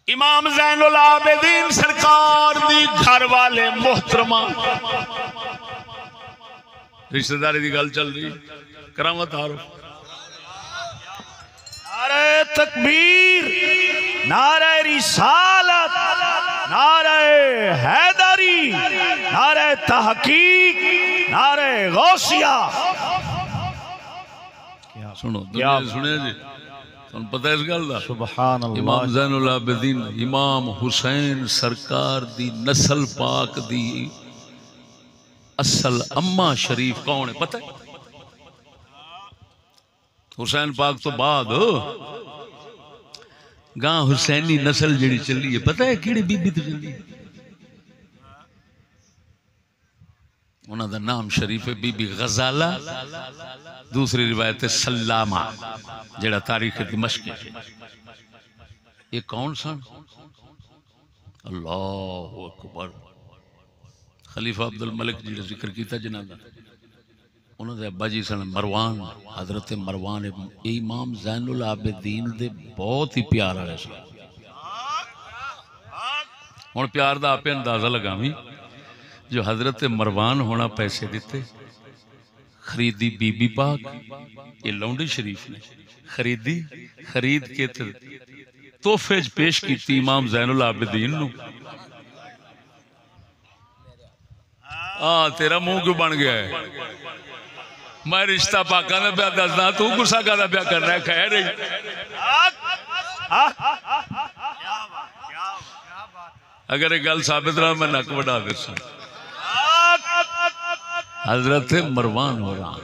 इमाम ज़ैनुल आबिदीन सरकार दी घर वाले मोहतरमा रिश्तेदारी की गल चल रही करामत आरो नारे तकबीर नारे रिसालत नारे हैदरी नारे तहकीक नारे गौसिया। सुनो सुने जी पता इस गल का सुभान अल्लाह। इमाम ज़ैनुल आबिदीन इमाम हुसैन सरकार दी नस्ल पाक दी असल अम्मा शरीफ कौन है पता है? हुसैन पाक तो बाद गां हुसैनी नस्ल जी चली है पता है कि बीबी तो चली है? उन्होंने नाम शरीफ है बीबी गजाला, दूसरी रिवायत है सल्लामा जेड़ा तारीख दिमश्क। ये कौन सन? अल्लाह अकबर। खलीफा अब्दुल मलिक जी जिक्र किया जनाब उन्होंने अब्बा जी सन मरवान, हजरत मरवान इमाम ज़ैनुल आबिदीन दे बहुत ही प्यार वाले सन। हुण प्यार दा आपे अंदाजा लगावी जो हजरत मरवान होना पैसे दिते खरीदी बीबी पाक, ये लौंडी शरीफ ने खरीदी, खरीद के तोहफे पेश की इमाम ज़ैनुल आबिदीन नू। तेरा मुंह क्यों बन गया है? मैं रिश्ता पाका ने प्या दसदा तू गुस्सा का प्या कर रहा है? खैर अगर ये गल साबित रहा मैं नक बढ़ा दे। हजरत मरवान हो रहा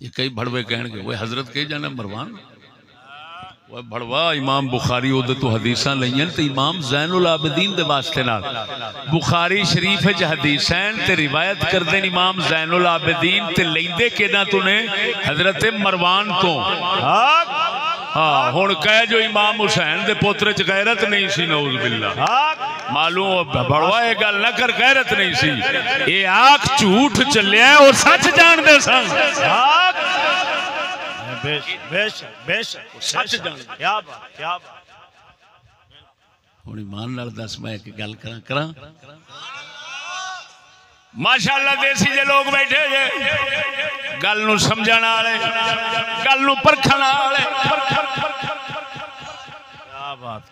ये कई भड़वे कह वो हजरत कही जाना मरवान वह भड़वा। इमाम बुखारी उहदे तो हदीसां लईयां ते इमाम ज़ैनुल आबिदीन दे वास्ते नाल बुखारी शरीफ च हदीसां ते रिवायत करदे इमाम ज़ैनुल आबिदीन ते लैंदे केदा तूने हजरत मरवान तो। हाँ हुण कह जो इमाम हुसैन दे पोतरे च गैरत नहीं सी, नऊज़ बिल्लाह। मालूम भड़वा ये गल ना कर, गैरत नहीं सी, ये आख झूठ चलिया और सच जान दे सन। क्या बात हुण ईमान नाल दस मैं एक गल करा माशाअल्लाह देसी जे लोग बैठे जे गल नूं समझण वाले गल नूं परखण वाले।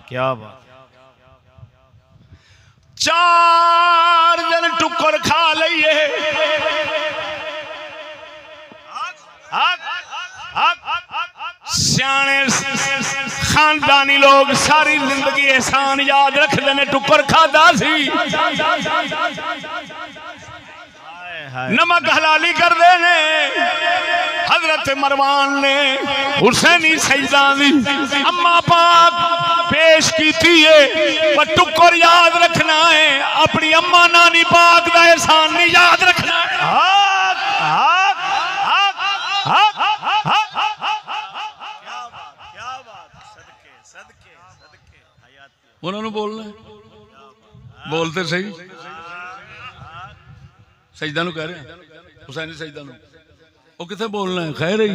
क्या बात 4 दिन टुकर खा लईए सियाने खानदानी लोग सारी जिंदगी एहसान याद रखते ने टुकर खादा सी नमक हलाली कर दे ने। हजरत मरवान ने हुसैनी सईदा दी अम्मा पाक पेश की पर टुकर याद रखना है, अपनी अम्मा नानी पाक दा एहसान नहीं याद रखना है। उन्होंने बोलना बोलते सही सजदा नूं कह रहे हैं हुसैनी सजदा नूं वो किथे बोलना है? खैर ही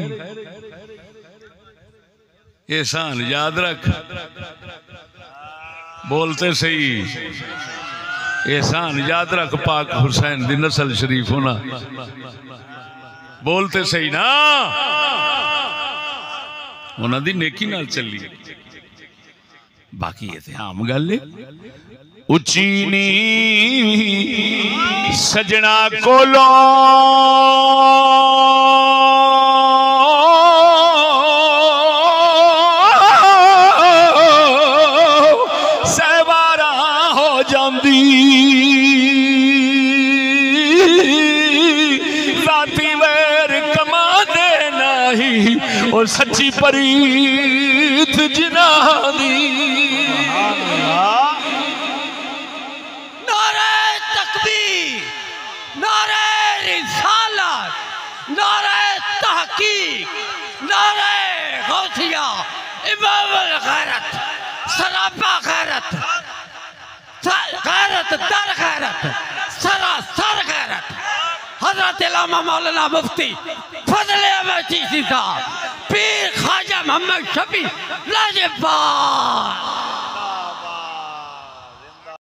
एहसान याद रख बोलते सही एहसान याद रख पाक हुसैन दी नस्ल शरीफ होना बोलते सही ना उन्हां दी नेकी नाल चली। बाकी ये थे आम गल उची नी सजना कोलो सहवारा हो जांदी राती वैर कमा दे नहीं और सच्ची परीत जिना दी। सरापा गैरत गैरत दर गैरत सरासर गैरत। हजरत इलामा मौलाना मुफ्ती फजले अहमद चिश्ती साहब पीर ख्वाजा मोहम्मद शफी लाजवाब।